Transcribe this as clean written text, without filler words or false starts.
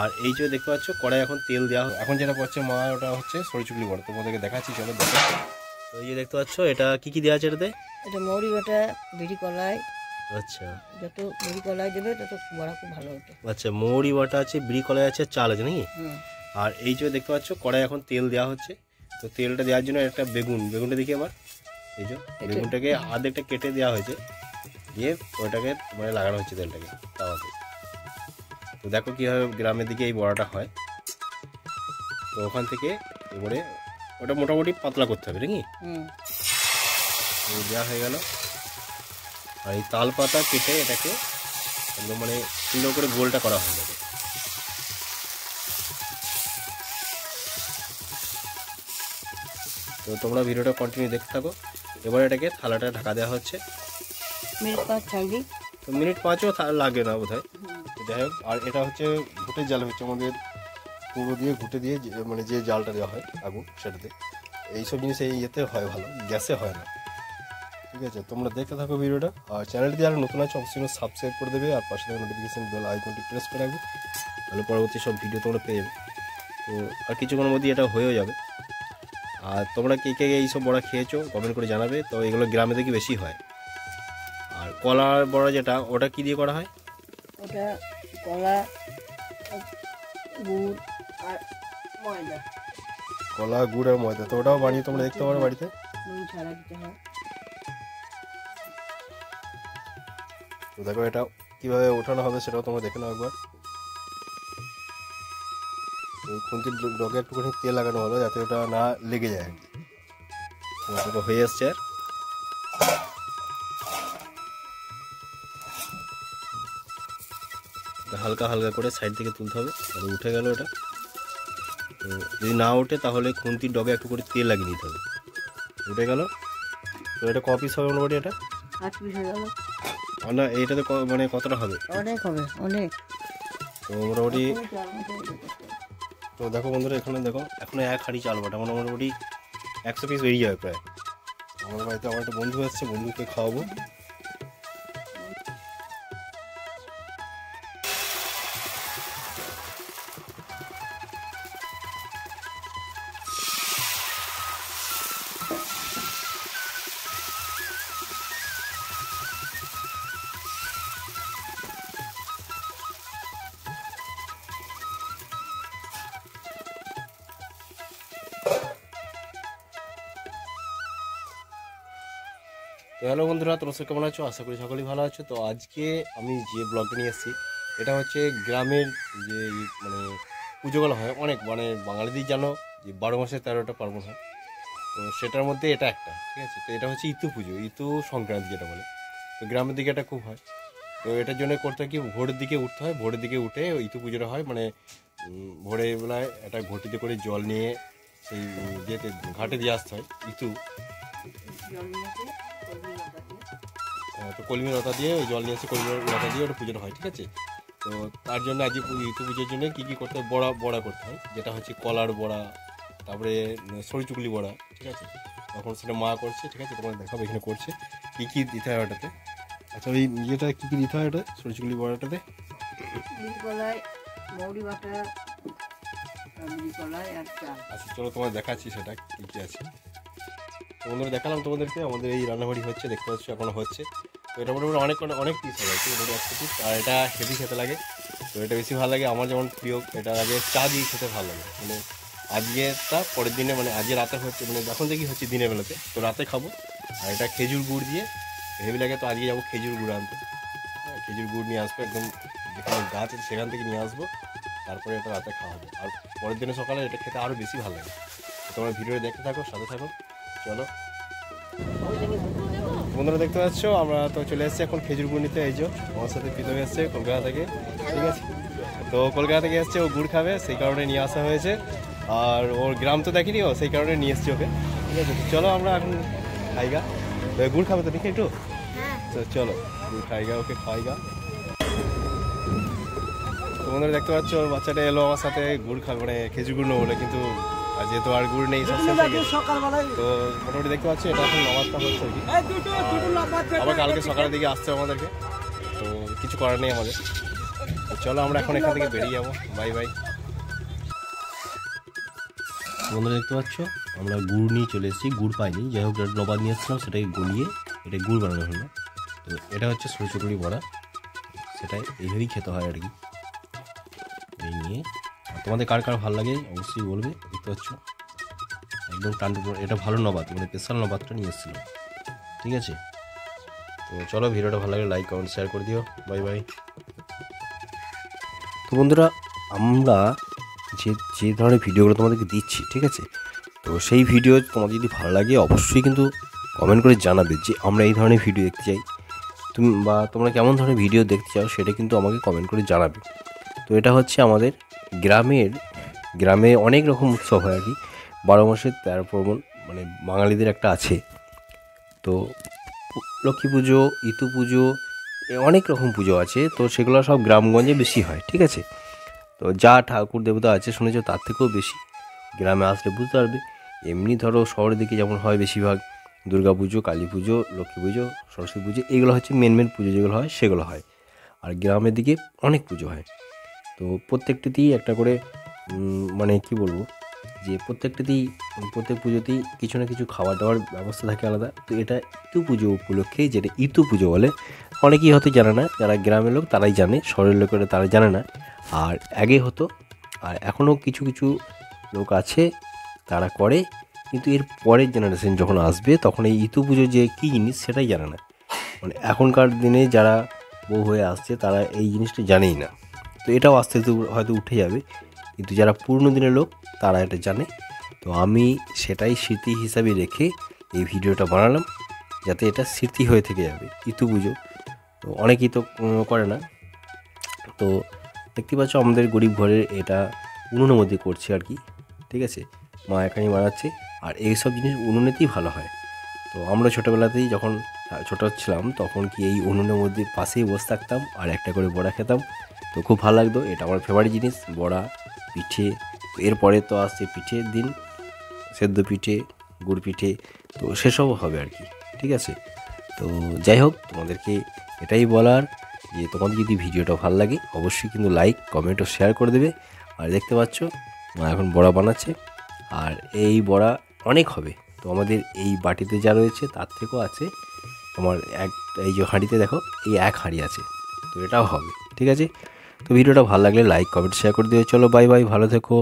আর এই যে দেখতে পাচ্ছ কড়াই এখন তেল দেওয়া, এখন যেটা করছে মা ওটা হচ্ছে সরচুকলি বড়া, তোমাদেরকে দেখাচ্ছি, চলো দেখো। তো এই যে দেখতে পাচ্ছ এটা কি দেওয়া আছে এটাতে? এটা মৌরি বাটা, বিড়ি কলাই। আচ্ছা, যত বিড়ি কলাই দেবে তত বড়া খুব ভালো হতো। আচ্ছা, মৌরি বাটা আছে, বিড়ি কলাই আছে, চাল আছে নাকি? আর এই যে দেখতে পাচ্ছ কড়াই এখন তেল দেওয়া হচ্ছে। তো তেলটা দেওয়ার জন্য একটা বেগুনটা দেখি আবার, এই যে বেগুনটাকে আধেকটা কেটে দেওয়া হয়েছে, দিয়ে ওইটাকে মানে লাগানো হচ্ছে তেলটাকে তাওয়াতে। তো দেখো কীভাবে গ্রামের দিকে এই বড়াটা হয়। তো ওখান থেকে এবারে ওটা মোটামুটি পাতলা করতে হবে নাকি? দেওয়া হয়ে গেল। আর এই তাল পাতা কেটে এটাকে একদম মানে সুন্দর করে গোলটা করা হয়ে যাবে। তো তোমরা ভিডিওটা কন্টিনিউ দেখতে থাকো। এবার এটাকে থালাটা ঢাকা দেওয়া হচ্ছে মিনিট 5 থাকবে। তো মিনিট 5ও লাগে না বোধ হয়। যাই হোক, আর এটা হচ্ছে ঘুঁটে জাল হচ্ছে আমাদের, পুরো দিয়ে ঘুঁটে দিয়ে মানে যে জালটা দেওয়া হয় আগুন সেটাতে। এইসব জিনিস এই ইয়েতে হয় ভালো, গ্যাসে হয় না। ঠিক আছে, তোমরা দেখতে থাকো ভিডিওটা। আর চ্যানেলটি যারা নতুন আছে অবশ্যই সাবস্ক্রাইব করে দেবে, আর পাশে থাকা নোটিফিকেশন বেল আইকনটি প্রেস করে রাখবে, তাহলে পরবর্তী সব ভিডিও তোমরা পেয়ে যাবে। তো আর কিছুক্ষণের মধ্যে এটা হয়েও যাবে। আর তোমরা কে এইসব বড়া খেয়েছো কমেন্ট করে জানাবে। তো এগুলো গ্রামে থেকে বেশি হয়। আর কলার বড়া যেটা, ওটা কি দিয়ে করা হয়? ওটা কলা, গুড় আর ময়দা। কলা, গুড় আর ময়দা। তো ওটাও বানিয়ে তোমরা দেখতে পারো বাড়িতে। নুন ছাড়া দিতে হয়। তো দেখো এটা কীভাবে ওঠানো হবে সেটাও তোমরা দেখে নাও একবার। খুন্তির ডগে একটুখানি তেল লাগানো হলো যাতে ওটা না লেগে যায় আর কি। ওটা হয়ে আসছে। আর হালকা হালকা করে সাইড থেকে তুলতে হবে। আর উঠে গেল এটা। তো যদি না ওঠে তাহলে খুন্তির ডগে একটু করে তেল লাগিয়ে দিতে হবে। উঠে গেল। তো এটা ক পিস হবে মোটামুটি? এটা 8 পিস হয়ে গেল। না, এইটাতে মানে কতটা হবে? অনেক হবে, অনেক। তো মোটামুটি, তো দেখো বন্ধুরা এখানে দেখো এখনো 1 হাঁড়ি চাল বাটা, মানে মোটামুটি 100 পিস বেরিয়ে যাবে প্রায়। আমার বাড়িতে আমার একটা বন্ধু আসছে, বন্ধুকে খাওয়াবো। তো হ্যালো বন্ধুরা, তোমরা সব কেমন আছো? আশা করি সকলেই ভালো আছো। তো আজকে আমি যে ব্লগটা নিয়ে এসেছি, এটা হচ্ছে গ্রামের যে মানে পুজোগুলো হয় অনেক, মানে বাঙালিদের জানো যে 12 মাসে 13টা পার্বণ হয়। তো সেটার মধ্যে এটা একটা, ঠিক আছে। তো এটা হচ্ছে ইতু পুজো, ইতু সংক্রান্তি যেটা বলে। তো গ্রামের দিকে এটা খুব হয়। তো এটার জন্য করতে হয় কি, ভোরের দিকে উঠতে হয়। ভোরের দিকে উঠে ইতু পুজোটা হয়, মানে ভোরের বেলায় একটা ঘটিতে করে জল নিয়ে সেই যেতে ঘাটে দিয়ে আসতে হয় ইতু। তো কলমি লতা দিয়ে ওই জল নিয়ে এসে কলমি লতা দিয়ে ওটা পুজোটা হয়, ঠিক আছে। তো তার জন্য আজকে ইতু পুজোর জন্য কী করতে হয়, বড়া করতে হয়, যেটা হচ্ছে কলার বড়া, তারপরে সরিচুকলি বড়া, ঠিক আছে। তখন সেটা মা করছে, ঠিক আছে, তোমার দেখাবো এখানে করছে কী দিতে হয় ওটাতে। আচ্ছা, ওই ইয়েটা কী দিতে হয় ওটা সরিচুকলি বড়াটাতে? মৌরি বাটা, বিড়ি কলাই আর চাল। আচ্ছা চলো তোমার দেখাচ্ছি সেটা কী আছে। তো বন্ধুরা দেখালাম তোমাদেরকে, আমাদের এই রান্নাবাড়ি হচ্ছে, দেখতে পাচ্ছি এখনও হচ্ছে। তো এটা মোটামুটি অনেক পিস হবে, মোটামুটি 100 পিস। আর এটা হেভি খেতে লাগে। তো এটা বেশি ভালো লাগে, আমার যেমন প্রিয়, এটা আগে চা দিয়ে খেতে ভালো লাগে। মানে আজকেরটা পরের দিনে, মানে আজকে রাতে হচ্ছে, মানে যখন দেখি হচ্ছে দিনের বেলাতে, তো রাতে খাবো। আর এটা খেজুর গুড় দিয়ে হেভি লাগে। তো আজকে যাবো খেজুর গুড় আনতে। হ্যাঁ, খেজুর গুড় নিয়ে আসবো, একদম যেখানে গাছ আছে সেখান থেকে নিয়ে আসবো, তারপরে এটা রাতে খাওয়া হবে। আর পরের দিনে সকালে এটা খেতে আরও বেশি ভালো লাগে। তো তোমরা ভিডিওটা দেখতে থাকো, সাথে থাকো, চলো। বন্ধুরা দেখতে পাচ্ছ আমরা তো চলে এসেছি এখন খেজুর গুড় নিতে। এই যে আমার সাথে প্রীতম এসছে কলকাতা থেকে, ঠিক আছে। তো কলকাতা থেকে এসছে, ও গুড় খাবে, সেই কারণে নিয়ে আসা হয়েছে। আর ওর গ্রাম তো দেখিনি, ও সেই কারণে নিয়ে এসছি ওকে, ঠিক আছে। তো চলো আমরা এখন খাইগা। তো গুড় খাবে তো দেখি একটু, তো চলো গুড় খাইগা, ওকে খাইগা। তো বন্ধুরা দেখতে পাচ্ছ ওর বাচ্চাটা এলো আমার সাথে গুড় খাবে, মানে খেজুর গুড় নেবো বলে, কিন্তু যেহেতু আর গুড় নেই সব শেষ হয়ে গেছে। তো মোটামুটি দেখতে পাচ্ছি এটা এখন নামাজটা হচ্ছে আর কি। আবার কালকে সকালের দিকে আসছে আমাদেরকে, তো কিছু করার নেই আমাদের। তো চলো আমরা এখন এখান থেকে বেরিয়ে যাবো। Bye bye. বন্ধুরা দেখতে পাচ্ছ আমরা গুড় নিয়ে চলে এসেছি, গুড় পাইনি, যাই হোক নবাদ নিয়ে এসেছিলাম, সেটাকে গলিয়ে এটা গুড় বানানো হলো। তো এটা হচ্ছে সরষে বড়া, সেটাই এইভাবেই খেতে হয় আর কি। এই নিয়ে তোমাদের কার কার ভালো লাগে অবশ্যই বলবে। দেখতে পাচ্ছ একদম টান্টু, এটা ভালো নবাদ, মানে স্পেশাল নবাদটা নিয়ে এসেছিলাম। ঠিক আছে, তো চলো ভিডিওটা ভালো লাগে লাইক কমেন্ট শেয়ার করে দিও। Bye bye. তো বন্ধুরা আমরা যে ধরনের ভিডিওগুলো তোমাদেরকে দিচ্ছি, ঠিক আছে, তো সেই ভিডিও তোমাদের যদি ভালো লাগে অবশ্যই কিন্তু কমেন্ট করে জানাবে যে আমরা এই ধরনের ভিডিও দেখতে চাই, বা তোমরা কেমন ধরনের ভিডিও দেখতে চাও সেটা কিন্তু আমাকে কমেন্ট করে জানাবে। তো এটা হচ্ছে আমাদের গ্রামে অনেক রকম উৎসব হয় আর কি, 12 মাসে 13 পার্বণ, মানে বাঙালিদের একটা আছে। তো লক্ষ্মী পুজো, ইতু পুজো, অনেক রকম পুজো আছে, তো সেগুলো সব গ্রামগঞ্জে বেশি হয়। ঠিক আছে, তো যা ঠাকুর দেবতা আছে শুনেছো তার থেকেও বেশি গ্রামে আসলে বুঝতে পারবে। এমনি ধরো শহরের দিকে যেমন হয় বেশিরভাগ দুর্গা পুজো, কালী পুজো, লক্ষ্মী পুজো, সরস্বতী পুজো, এগুলো হচ্ছে মেন পুজো যেগুলো হয় সেগুলো হয়। আর গ্রামের দিকে অনেক পুজো হয়। তো প্রত্যেকটিতেই একটা করে মানে কি বলবো, যে প্রত্যেক পুজোতেই কিছু না কিছু খাওয়া দাওয়ার ব্যবস্থা থাকে আলাদা। তো এটা ইতু পুজো উপলক্ষে, যেটা ইতু পুজো বলে, অনেকেই হয়তো জানে না, যারা গ্রামের লোক তারাই জানে, শহরের লোকেরা তারা জানে না। আর আগে হতো, আর এখনও কিছু কিছু লোক আছে তারা করে, কিন্তু এর পরের জেনারেশন যখন আসবে তখন এই ইতু পুজো যে কী জিনিস সেটাই জানে না। মানে এখনকার দিনে যারা বউ হয়ে আসছে তারা এই জিনিসটা জানেই না। তো এটাও আস্তে আস্তে হয়তো উঠে যাবে, কিন্তু যারা পুরনো দিনের লোক তারা এটা জানে। তো আমি সেটাই স্মৃতি হিসাবে রেখে এই ভিডিওটা বানালাম, যাতে এটা স্মৃতি হয়ে থেকে যাবে ইতু পুজো। তো অনেকেই তো করে না। তো দেখতে পাচ্ছ আমাদের গরিব ঘরের এটা উনুনের মধ্যে করছে আর কি। ঠিক আছে, মা এখানে বানাচ্ছে, আর এইসব জিনিস উনুনেতেই ভালো হয়। তো আমরা ছোটোবেলাতেই যখন ছোটো ছিলাম তখন কি এই উনুনের মধ্যে পাশেই বসে থাকতাম আর একটা করে বড়া খেতাম। তো খুব ভালো লাগতো, এটা আমার ফেভারিট জিনিস, বড়া, পিঠে। তো এরপরে তো আসছে পিঠের দিন, সেদ্ধ পিঠে, গুড় পিঠে, তো সেসবও হবে আর কি। ঠিক আছে, তো যাই হোক তোমাদেরকে এটাই বলার যে তোমাদের যদি ভিডিওটা ভালো লাগে অবশ্যই কিন্তু লাইক কমেন্ট ও শেয়ার করে দেবে। আর দেখতে পাচ্ছ মা এখন বড়া বানাচ্ছে, আর এই বড়া অনেক হবে। তো আমাদের এই বাটিতে যা রয়েছে তার থেকেও আছে, তোমার এই যে হাঁড়িতে দেখো এই এক হাঁড়ি আছে, তো এটাও হবে। ঠিক আছে, তো ভিডিওটা ভালো লাগলে লাইক কমেন্ট শেয়ার করে দিও। চলো বাই বাই, ভালো থেকো।